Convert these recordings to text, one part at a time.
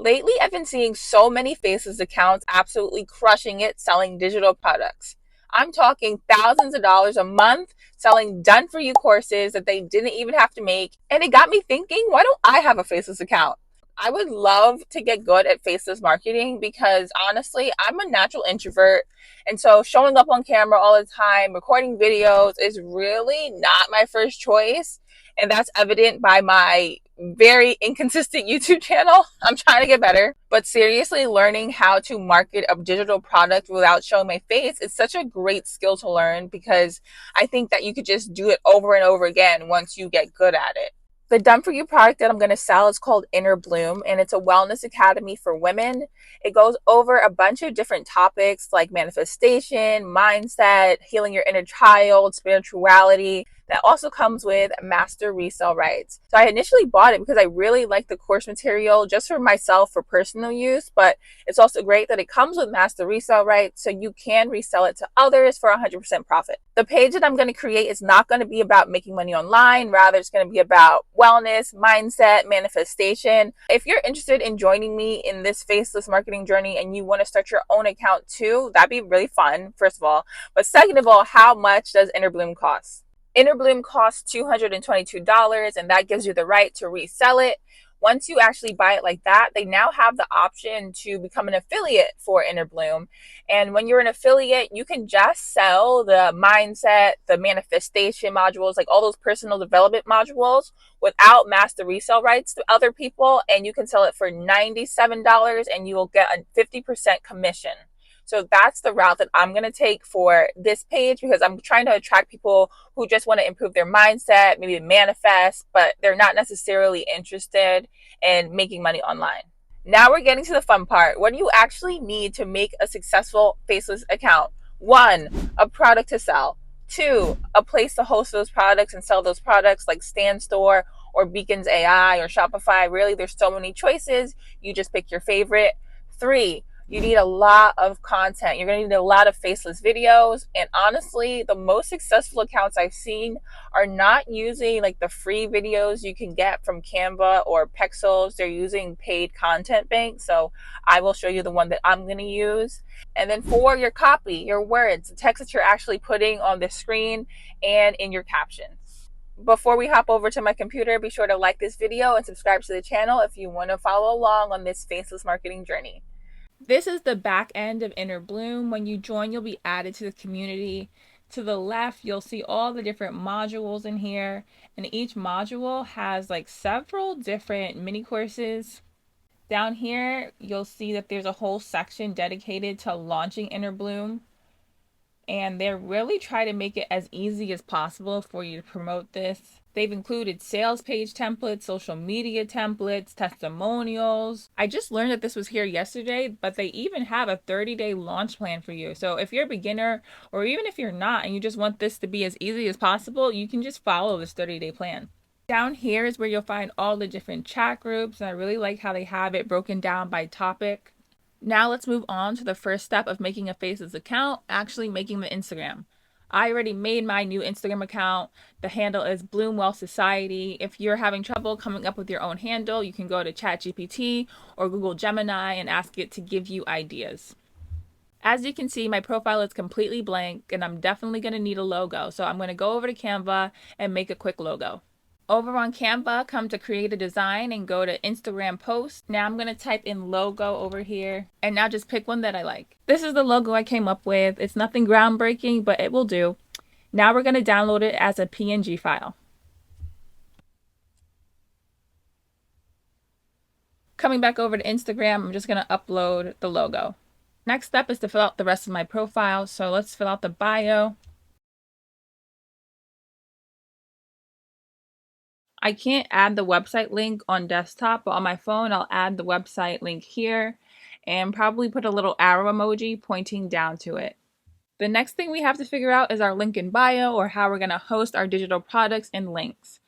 Lately, I've been seeing so many Faceless accounts absolutely crushing it selling digital products. I'm talking thousands of dollars a month selling done for you courses that they didn't even have to make. And it got me thinking, why don't I have a Faceless account? I would love to get good at Faceless marketing because honestly, I'm a natural introvert. And so showing up on camera all the time, recording videos is really not my first choice. And that's evident by my very inconsistent YouTube channel. I'm trying to get better. But seriously, learning how to market a digital product without showing my face is such a great skill to learn because I think that you could just do it over and over again once you get good at it. The Done For You product that I'm going to sell is called Inner Bloom, and it's a wellness academy for women. It goes over a bunch of different topics like manifestation, mindset, healing your inner child, spirituality. That also comes with master resale rights. So I initially bought it because I really like the course material just for myself for personal use, but it's also great that it comes with master resale rights so you can resell it to others for 100% profit. The page that I'm going to create is not going to be about making money online. Rather, it's going to be about wellness, mindset, manifestation. If you're interested in joining me in this Faceless marketing journey and you want to start your own account too, that'd be really fun, first of all. But second of all, how much does Inner Bloom cost? Inner Bloom costs $222, and that gives you the right to resell it. Once you actually buy it like that, they now have the option to become an affiliate for Inner Bloom. And when you're an affiliate, you can just sell the mindset, the manifestation modules, like all those personal development modules without master resale rights to other people. And you can sell it for $97 and you will get a 50% commission. So that's the route that I'm going to take for this page because I'm trying to attract people who just want to improve their mindset, maybe manifest, but they're not necessarily interested in making money online. Now we're getting to the fun part. What do you actually need to make a successful Faceless account? 1, a product to sell. 2, a place to host those products and sell those products like Stand Store or Beacons AI or Shopify. Really, there's so many choices. You just pick your favorite. 3, you need a lot of content. You're going to need a lot of Faceless videos. And honestly, the most successful accounts I've seen are not using like the free videos you can get from Canva or Pexels. They're using paid content banks. So I will show you the one that I'm going to use. And then 4, your copy, your words, the text that you're actually putting on the screen and in your captions. Before we hop over to my computer, be sure to like this video and subscribe to the channel if you want to follow along on this Faceless marketing journey. This is the back end of Inner Bloom. When you join, you'll be added to the community. To the left, you'll see all the different modules in here, and each module has like several different mini courses. Down here, you'll see that there's a whole section dedicated to launching Inner Bloom, and they really try to make it as easy as possible for you to promote this. They've included sales page templates, social media templates, testimonials. I just learned that this was here yesterday, but they even have a 30-day launch plan for you. So if you're a beginner, or even if you're not, and you just want this to be as easy as possible, you can just follow this 30-day plan. Down here is where you'll find all the different chat groups, and I really like how they have it broken down by topic. Now let's move on to the first step of making a Faceless account, actually making the Instagram. I already made my new Instagram account. The handle is Bloom Wealth Society. If you're having trouble coming up with your own handle, you can go to ChatGPT or Google Gemini and ask it to give you ideas. As you can see, my profile is completely blank and I'm definitely going to need a logo. So I'm going to go over to Canva and make a quick logo. Over on Canva, come to create a design and go to Instagram post. Now I'm going to type in logo over here and now just pick one that I like. This is the logo I came up with. It's nothing groundbreaking, but it will do. Now we're going to download it as a PNG file. Coming back over to Instagram, I'm just going to upload the logo. Next step is to fill out the rest of my profile. So let's fill out the bio. I can't add the website link on desktop, but on my phone, I'll add the website link here and probably put a little arrow emoji pointing down to it. The next thing we have to figure out is our link in bio, or how we're going to host our digital products and links.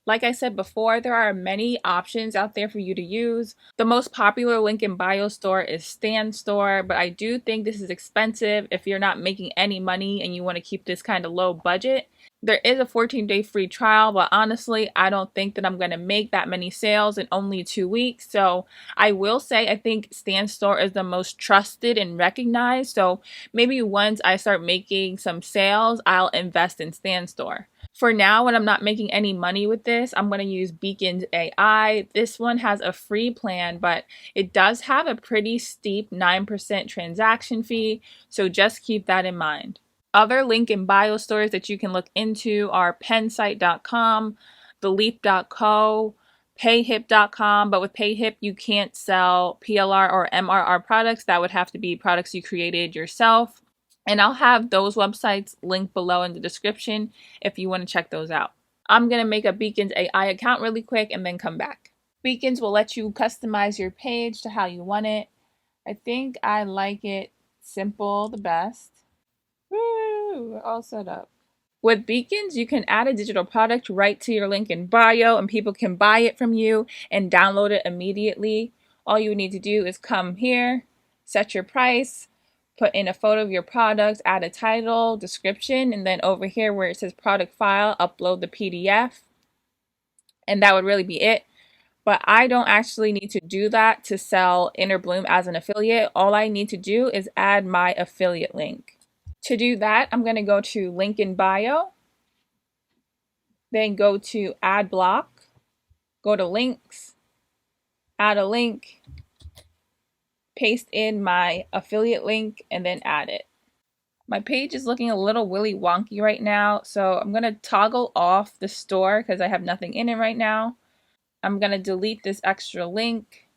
Like I said before, there are many options out there for you to use. The most popular link in bio store is Stand Store, but I do think this is expensive if you're not making any money and you want to keep this kind of low budget. There is a 14-day free trial, but honestly, I don't think that I'm going to make that many sales in only 2 weeks. So I will say I think Stan Store is the most trusted and recognized. So maybe once I start making some sales, I'll invest in Stan Store. For now, when I'm not making any money with this, I'm going to use Beacons AI. This one has a free plan, but it does have a pretty steep 9% transaction fee. So just keep that in mind. Other link in bio stores that you can look into are pensite.com, theleap.co, payhip.com, but with payhip you can't sell PLR or MRR products. That would have to be products you created yourself. And I'll have those websites linked below in the description if you want to check those out. I'm going to make a Beacons AI account really quick and then come back. Beacons will let you customize your page to how you want it. I think I like it simple the best. Woo, we're all set up. With Beacons, you can add a digital product right to your link in bio and people can buy it from you and download it immediately. All you need to do is come here, set your price, put in a photo of your product, add a title, description, and then over here where it says product file, upload the PDF. And that would really be it. But I don't actually need to do that to sell Inner Bloom as an affiliate. All I need to do is add my affiliate link. To do that, I'm going to go to link in bio, then go to add block, go to links, add a link, paste in my affiliate link, and then add it. My page is looking a little willy wonky right now, so I'm going to toggle off the store because I have nothing in it right now. I'm going to delete this extra link.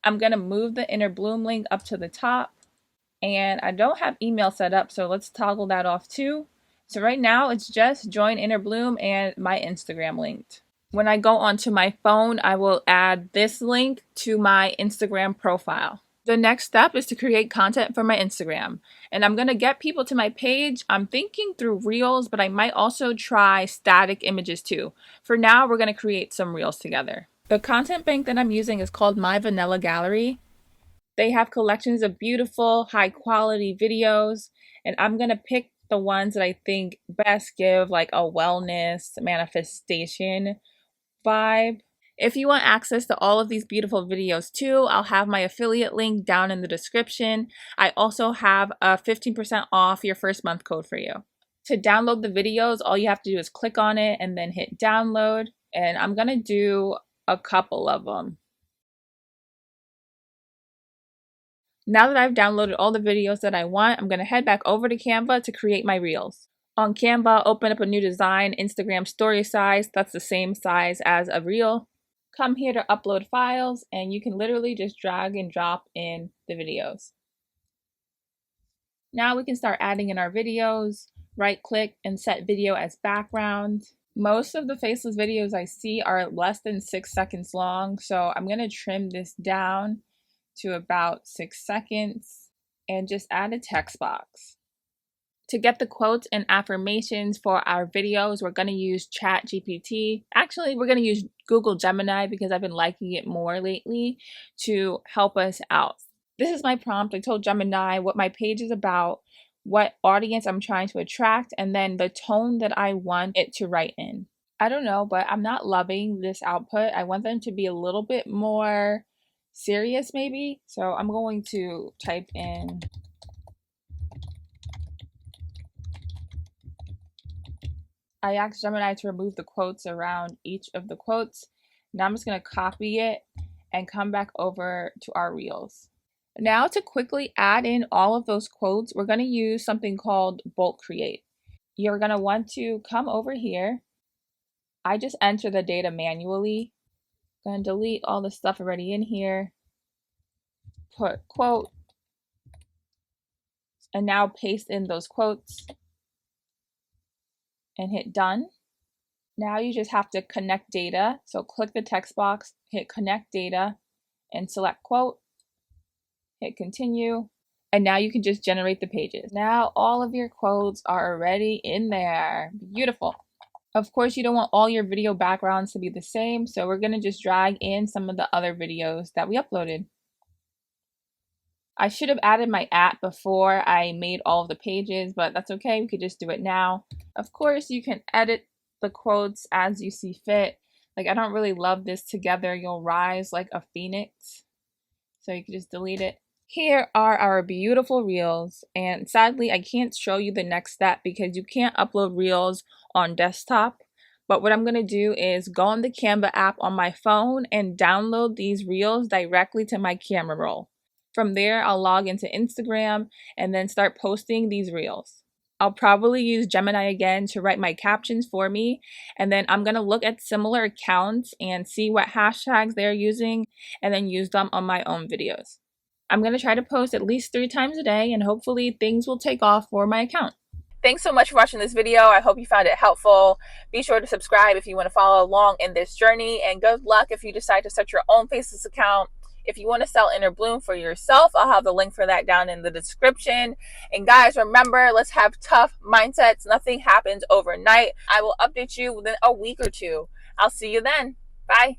I'm going to move the Inner Bloom link up to the top. And I don't have email set up, so let's toggle that off too. So right now it's just join Inner Bloom and my Instagram linked. When I go onto my phone, I will add this link to my Instagram profile. The next step is to create content for my Instagram. And I'm going to get people to my page. I'm thinking through Reels, but I might also try static images too. For now, we're going to create some Reels together. The content bank that I'm using is called My Vanilla Gallery. They have collections of beautiful, high quality videos, and I'm going to pick the ones that I think best give like a wellness manifestation vibe. If you want access to all of these beautiful videos too, I'll have my affiliate link down in the description. I also have a 15% off your first month code for you. To download the videos, all you have to do is click on it and then hit download, and I'm going to do a couple of them. Now that I've downloaded all the videos that I want, I'm going to head back over to Canva to create my Reels. On Canva, open up a new design, Instagram story size, that's the same size as a Reel. Come here to upload files, and you can literally just drag and drop in the videos. Now we can start adding in our videos, right click and set video as background. Most of the Faceless videos I see are less than 6 seconds long, so I'm going to trim this down to about 6 seconds and just add a text box. To get the quotes and affirmations for our videos, we're going to use ChatGPT. Actually, we're going to use Google Gemini because I've been liking it more lately to help us out. This is my prompt. I told Gemini what my page is about, what audience I'm trying to attract, and then the tone that I want it to write in. I don't know, but I'm not loving this output. I want them to be a little bit more serious maybe. So I'm going to type in I asked Gemini to remove the quotes around each of the quotes. Now I'm just going to copy it and come back over to our Reels. Now to quickly add in all of those quotes, we're going to use something called bulk create. You're going to want to come over here. I just enter the data manually. I'm going to delete all the stuff already in here. Put quote. And now paste in those quotes. And hit done. Now you just have to connect data. So click the text box, hit connect data, and select quote. Hit continue. And now you can just generate the pages. Now all of your quotes are already in there. Beautiful. Of course, you don't want all your video backgrounds to be the same, so we're going to just drag in some of the other videos that we uploaded. I should have added my @ before I made all of the pages, but that's okay. We could just do it now. Of course, you can edit the quotes as you see fit. Like, I don't really love this "together you'll rise like a phoenix." So you can just delete it. Here are our beautiful reels, and sadly I can't show you the next step because you can't upload reels on desktop. But what I'm going to do is go on the Canva app on my phone and download these reels directly to my camera roll. From there, I'll log into Instagram and then start posting these reels. I'll probably use Gemini again to write my captions for me, and then I'm going to look at similar accounts and see what hashtags they're using and then use them on my own videos. I'm going to try to post at least 3 times a day, and hopefully things will take off for my account. Thanks so much for watching this video. I hope you found it helpful. Be sure to subscribe if you want to follow along in this journey, and good luck if you decide to start your own Faceless account. If you want to sell Inner Bloom for yourself, I'll have the link for that down in the description. And guys, remember, let's have tough mindsets. Nothing happens overnight. I will update you within a week or two. I'll see you then. Bye.